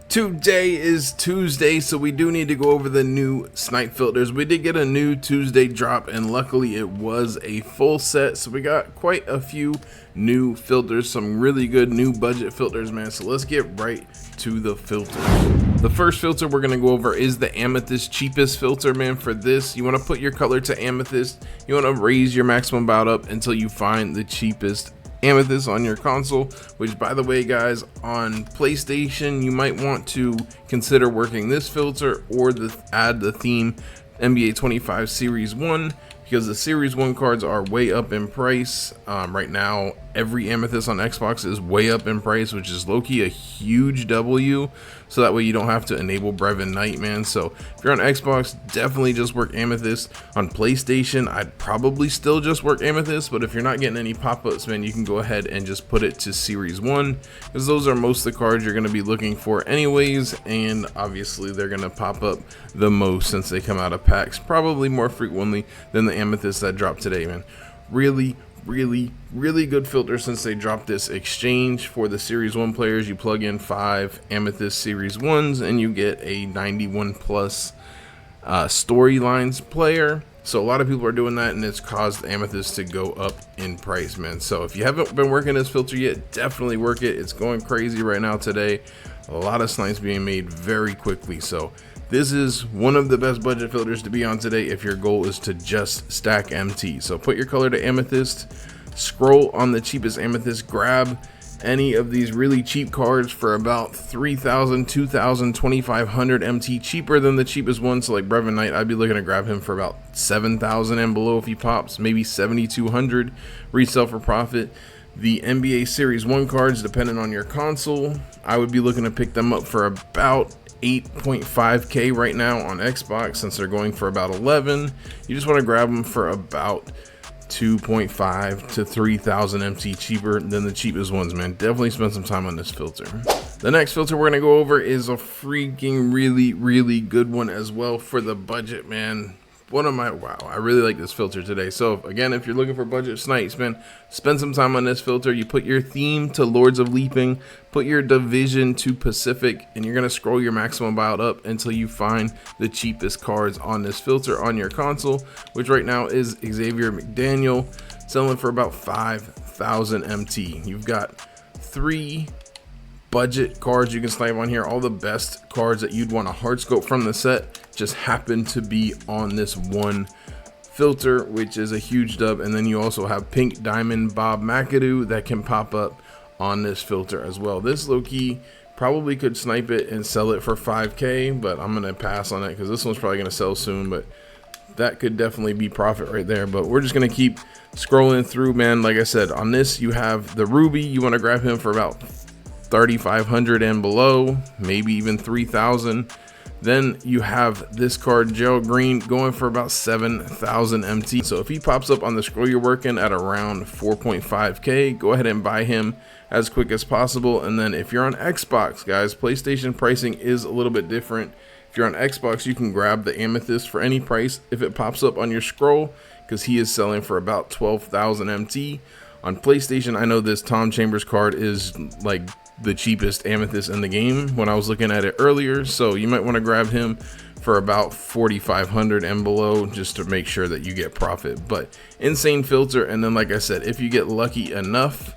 Today is Tuesday, so we do need to go over the new Snipe filters. We did get a new Tuesday drop, and luckily it was a full set, so we got quite a few new filters, some really good new budget filters, man. So let's get right to the filters. The first filter we're going to go over is the Amethyst cheapest filter, man. For this, you want to put your color to Amethyst. You want to raise your maximum bout up until you find the cheapest Amethyst on your console, which, by the way, guys, on PlayStation you might want to consider working this filter or add the theme NBA 25 Series 1, because the Series 1 cards are way up in price. Right now every Amethyst on Xbox is way up in price, which is low-key a huge W, so that way you don't have to enable Brevin Knight, man. So if you're on Xbox, definitely just work Amethyst. On PlayStation, I'd probably still just work Amethyst, but if you're not getting any pop-ups, man, you can go ahead and just put it to Series 1, because those are most of the cards you're going to be looking for anyways, and obviously they're going to pop up the most since they come out of packs probably more frequently than the Amethyst that dropped today, man. Really good filter since they dropped this exchange for the Series 1 players. You plug in 5 Amethyst Series 1s and you get a 91 plus storylines player. So a lot of people are doing that, and it's caused Amethyst to go up in price, man. So if you haven't been working this filter yet, definitely work it. It's going crazy right now today. A lot of snipes being made very quickly. So this is one of the best budget filters to be on today if your goal is to just stack MT. So put your color to Amethyst, scroll on the cheapest Amethyst, grab any of these really cheap cards for about 3,000, 2,000, 2,500 MT, cheaper than the cheapest one. So like Brevin Knight, I'd be looking to grab him for about 7,000 and below if he pops, maybe 7,200 resell for profit. The NBA Series 1 cards, depending on your console, I would be looking to pick them up for about 8.5k right now on Xbox, since they're going for about 11. You just want to grab them for about 2.5 to 3,000 MT cheaper than the cheapest ones, man. Definitely spend some time on this filter. The next filter we're gonna go over is a freaking really good one as well for the budget, man. Wow, I really like this filter today. So again, if you're looking for budget snipes, man, spend some time on this filter. You put your theme to Lords of Leaping, put your division to Pacific, and you're gonna scroll your maximum buyout up until you find the cheapest cards on this filter on your console, which right now is Xavier McDaniel, selling for about 5,000 MT. You've got 3 budget cards you can snipe on here. All the best cards that you'd want to hard scope from the set just happen to be on this one filter, which is a huge dub. And then you also have Pink Diamond Bob McAdoo that can pop up on this filter as well. This low-key probably could snipe it and sell it for 5k, but I'm gonna pass on it because this one's probably gonna sell soon, but that could definitely be profit right there. But we're just gonna keep scrolling through, man. Like I said, on this you have the Ruby. You want to grab him for about 3,500 and below, maybe even 3,000. Then you have this card, Gerald Green, going for about 7,000 MT. So if he pops up on the scroll you're working at around 4.5k, go ahead and buy him as quick as possible. And then if you're on Xbox, guys, PlayStation pricing is a little bit different. If you're on Xbox, you can grab the Amethyst for any price if it pops up on your scroll, because he is selling for about 12,000 MT. On PlayStation, I know this Tom Chambers card is like the cheapest Amethyst in the game when I was looking at it earlier, so you might want to grab him for about 4,500 and below just to make sure that you get profit. But insane filter. And then, like I said, if you get lucky enough,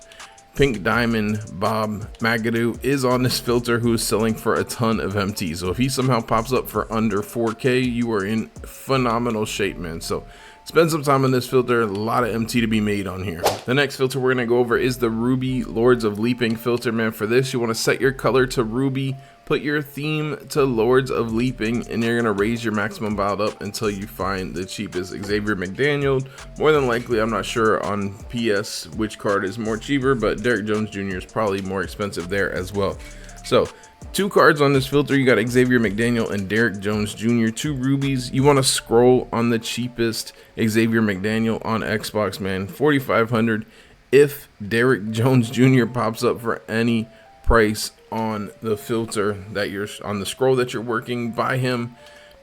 Pink Diamond Bob McAdoo is on this filter, who is selling for a ton of MT. So if he somehow pops up for under 4k, you are in phenomenal shape, man. So spend some time on this filter. A lot of MT to be made on here. The next filter we're going to go over is the Ruby Lords of Leaping filter, man. For this, you want to set your color to Ruby, put your theme to Lords of Leaping, and you're going to raise your maximum build up until you find the cheapest Xavier McDaniel. More than likely, I'm not sure on PS which card is more cheaper, but Derrick Jones Jr. is probably more expensive there as well. So 2 cards on this filter. You got Xavier McDaniel and Derrick Jones Jr., 2 rubies. You want to scroll on the cheapest Xavier McDaniel on Xbox, man, 4,500. If Derrick Jones Jr. pops up for any price on the filter that you're on the scroll that you're working, buy him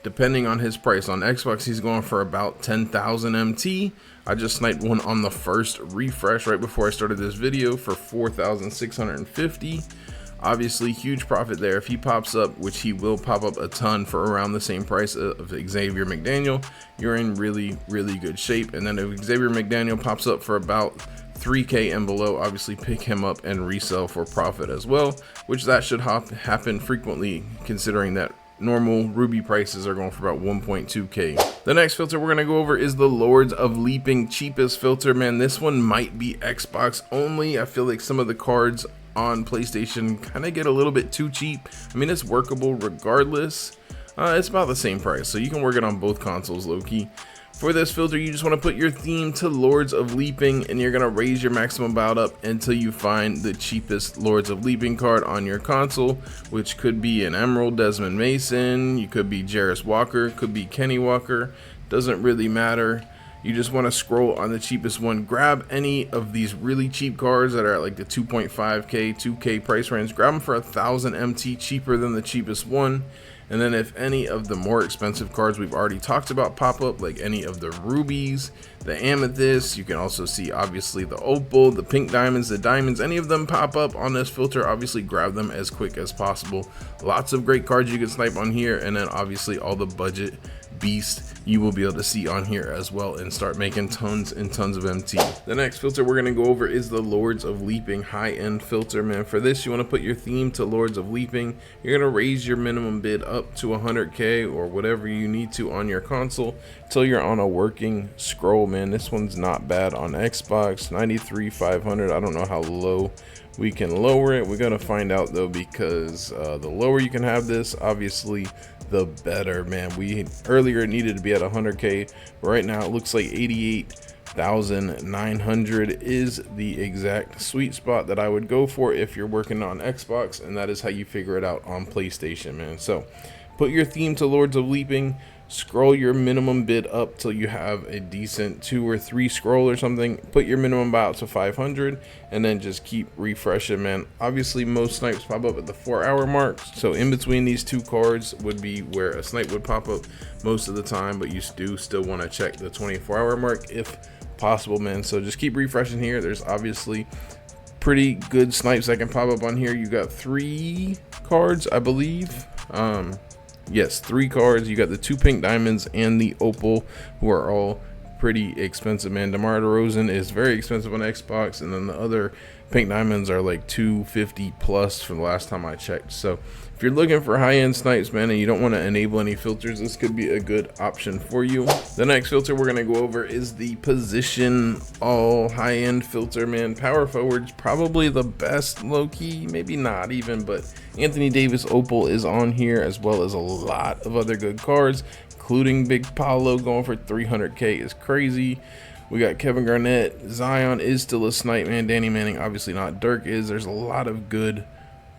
depending on his price. On Xbox, he's going for about 10,000 MT. I just sniped one on the first refresh right before I started this video for 4,650. Obviously, huge profit there. If he pops up, which he will pop up a ton for around the same price of Xavier McDaniel, you're in really good shape. And then if Xavier McDaniel pops up for about 3k and below, obviously pick him up and resell for profit as well, which that should happen frequently, considering that normal ruby prices are going for about 1.2k. The next filter we're going to go over is the Lords of Leaping cheapest filter. Man, this one might be Xbox only. I feel like some of the cards on PlayStation kind of get a little bit too cheap. I mean, it's workable regardless. It's about the same price, so you can work it on both consoles low-key. For this filter, you just want to put your theme to Lords of Leaping, and you're going to raise your maximum bout up until you find the cheapest Lords of Leaping card on your console, which could be an Emerald Desmond Mason, you could be Jarris Walker, could be Kenny Walker, doesn't really matter. You just want to scroll on the cheapest one, grab any of these really cheap cards that are at like the 2.5k, 2k price range, grab them for 1,000 MT cheaper than the cheapest one. And then if any of the more expensive cards we've already talked about pop up, like any of the rubies, the amethysts, you can also see obviously the opal, the pink diamonds, the diamonds, any of them pop up on this filter, obviously grab them as quick as possible. Lots of great cards you can snipe on here, and then obviously all the budget beast you will be able to see on here as well, and start making tons and tons of MT. The next filter we're going to go over is the Lords of Leaping high-end filter. Man, for this you want to put your theme to Lords of Leaping. You're going to raise your minimum bid up to 100k or whatever you need to on your console until you're on a working scroll. Man, this one's not bad on Xbox. 93,500. I don't know how low we can lower it. We got to find out though, because the lower you can have this, obviously the better, man. We earlier needed to be at 100k, but right now it looks like 88,900 is the exact sweet spot that I would go for if you're working on Xbox, and that is how you figure it out on PlayStation, man. So put your theme to Lords of Leaping, scroll your minimum bid up till you have a decent 2 or 3 scroll or something, put your minimum buy out to 500, and then just keep refreshing, man. Obviously most snipes pop up at the 4-hour mark, so in between these two cards would be where a snipe would pop up most of the time, but you do still want to check the 24-hour mark if possible, man. So just keep refreshing here. There's obviously pretty good snipes that can pop up on here. You got 3 cards, I believe. Yes, 3 cards. You got the 2 pink diamonds and the opal, who are all pretty expensive, man. DeMar DeRozan is very expensive on Xbox, and then the other pink diamonds are like 250 plus from the last time I checked. So if you're looking for high-end snipes, man, and you don't want to enable any filters, this could be a good option for you. The next filter we're going to go over is the position all high-end filter, man. Power forward's probably the best low-key, maybe not even, but Anthony Davis opal is on here, as well as a lot of other good cards, including Big Paolo going for 300k is crazy. We got Kevin Garnett. Zion is still a snipe, man. Danny Manning obviously not. Dirk is. There's a lot of good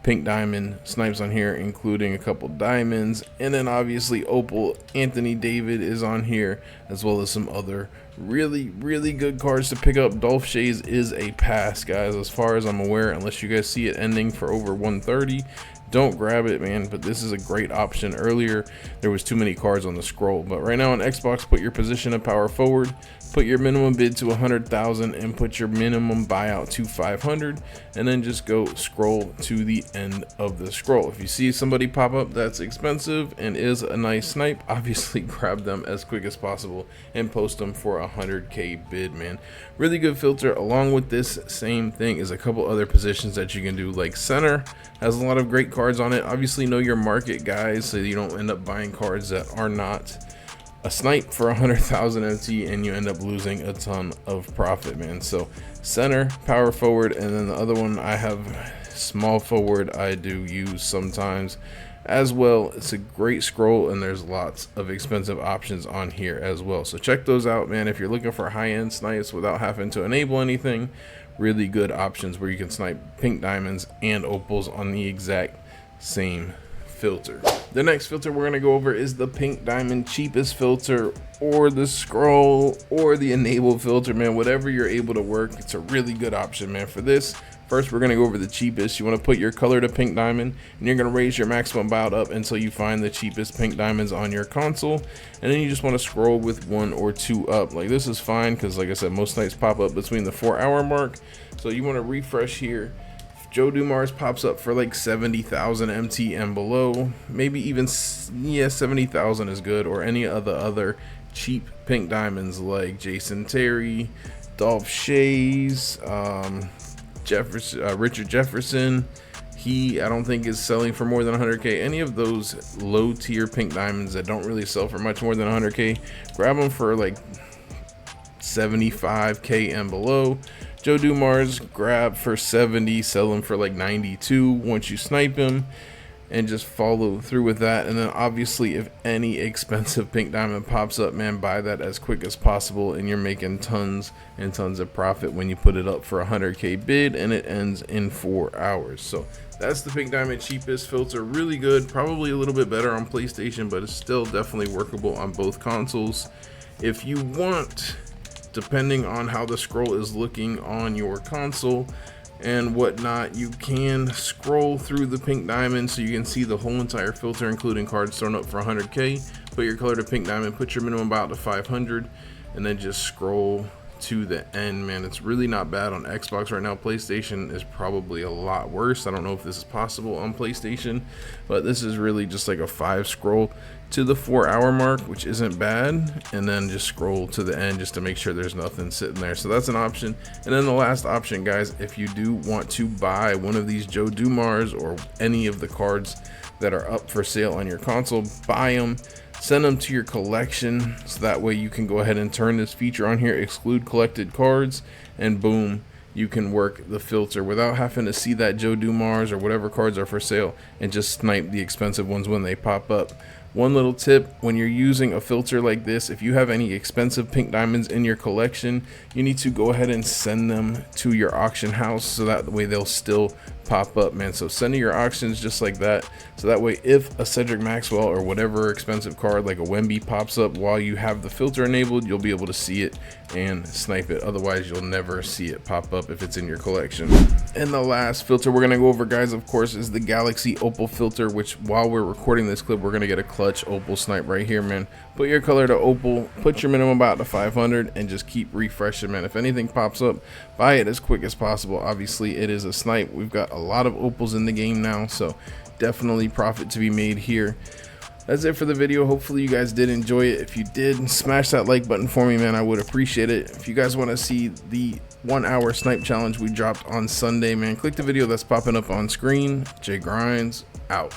pink diamond snipes on here, including a couple diamonds, and then obviously opal. Anthony David is on here, as well as some other really good cards to pick up. Dolph Schayes is a pass, guys, as far as I'm aware, unless you guys see it ending for over 130. Don't grab it, man, but this is a great option. Earlier there was too many cards on the scroll, but right now on Xbox, put your position of power forward, put your minimum bid to 100,000, and put your minimum buyout to 500, and then just go scroll to the end of the scroll. If you see somebody pop up that's expensive and is a nice snipe, obviously grab them as quick as possible and post them for 100k bid, man. Really good filter. Along with this same thing is a couple other positions that you can do, like center has a lot of great cards on it. Obviously know your market, guys, so you don't end up buying cards that are not a snipe for 100,000 MT and you end up losing a ton of profit, man. So center, power forward, and then the other one I have small forward I do use sometimes as well. It's a great scroll, and there's lots of expensive options on here as well, so check those out, man. If you're looking for high-end snipes without having to enable anything, really good options where you can snipe pink diamonds and opals on the exact same filter. The next filter we're going to go over is the pink diamond cheapest filter, or the scroll, or the enable filter, man. Whatever you're able to work, it's a really good option, man. For this, first we're going to go over the cheapest. You want to put your color to pink diamond, and you're going to raise your maximum buyout up until you find the cheapest pink diamonds on your console, and then you just want to scroll with 1 or 2 up. Like, this is fine because, like I said, most snipes pop up between the 4-hour mark, so you want to refresh here Joe Dumars pops up for like 70,000 MT and below, maybe even, yeah, 70,000 is good, or any of the other cheap pink diamonds like Jason Terry, Dolph Shays, Richard Jefferson. I don't think is selling for more than 100k. Any of those low tier pink diamonds that don't really sell for much more than 100k, grab them for like 75k and below. Joe Dumars, grab for 70, sell him for like 92 once you snipe him, and just follow through with that. And then obviously if any expensive pink diamond pops up, man, buy that as quick as possible, and you're making tons and tons of profit when you put it up for 100k bid and it ends in 4 hours. So that's the pink diamond cheapest filter. Really good, probably a little bit better on PlayStation, but it's still definitely workable on both consoles. If you want, depending on how the scroll is looking on your console and whatnot, you can scroll through the pink diamond so you can see the whole entire filter, including cards thrown up for 100k. Put your color to pink diamond, put your minimum about to 500, and then just scroll to the end, man. It's really not bad on Xbox right now. PlayStation is probably a lot worse. I don't know if this is possible on PlayStation, but this is really just like a 5 scroll to the 4 hour mark, which isn't bad, and then just scroll to the end just to make sure there's nothing sitting there. So that's an option. And then the last option, guys, if you do want to buy one of these Joe Dumars or any of the cards that are up for sale on your console, buy them, send them to your collection, so that way you can go ahead and turn this feature on here, exclude collected cards, and boom, you can work the filter without having to see that Joe Dumars or whatever cards are for sale and just snipe the expensive ones when they pop up. One little tip, when you're using a filter like this, if you have any expensive pink diamonds in your collection, you need to go ahead and send them to your auction house, so that way they'll still pop up, man. So send to your auctions just like that, so that way if a Cedric Maxwell or whatever expensive card like a Wemby pops up while you have the filter enabled, you'll be able to see it and snipe it. Otherwise you'll never see it pop up if it's in your collection. And the last filter we're gonna go over, guys, of course, is the Galaxy Opal filter, which while we're recording this clip, we're gonna get a clutch Opal snipe right here, man. Put your color to Opal, put your minimum about to 500, and just keep refreshing, man. If anything pops up, buy it as quick as possible. Obviously it is a snipe. We've got a lot of opals in the game now, so definitely profit to be made here. That's it for the video. Hopefully you guys did enjoy it. If you did, smash that like button for me, man. I would appreciate it. If you guys want to see the 1 hour snipe challenge we dropped on Sunday, man, click the video that's popping up on screen. Jay Grinds out.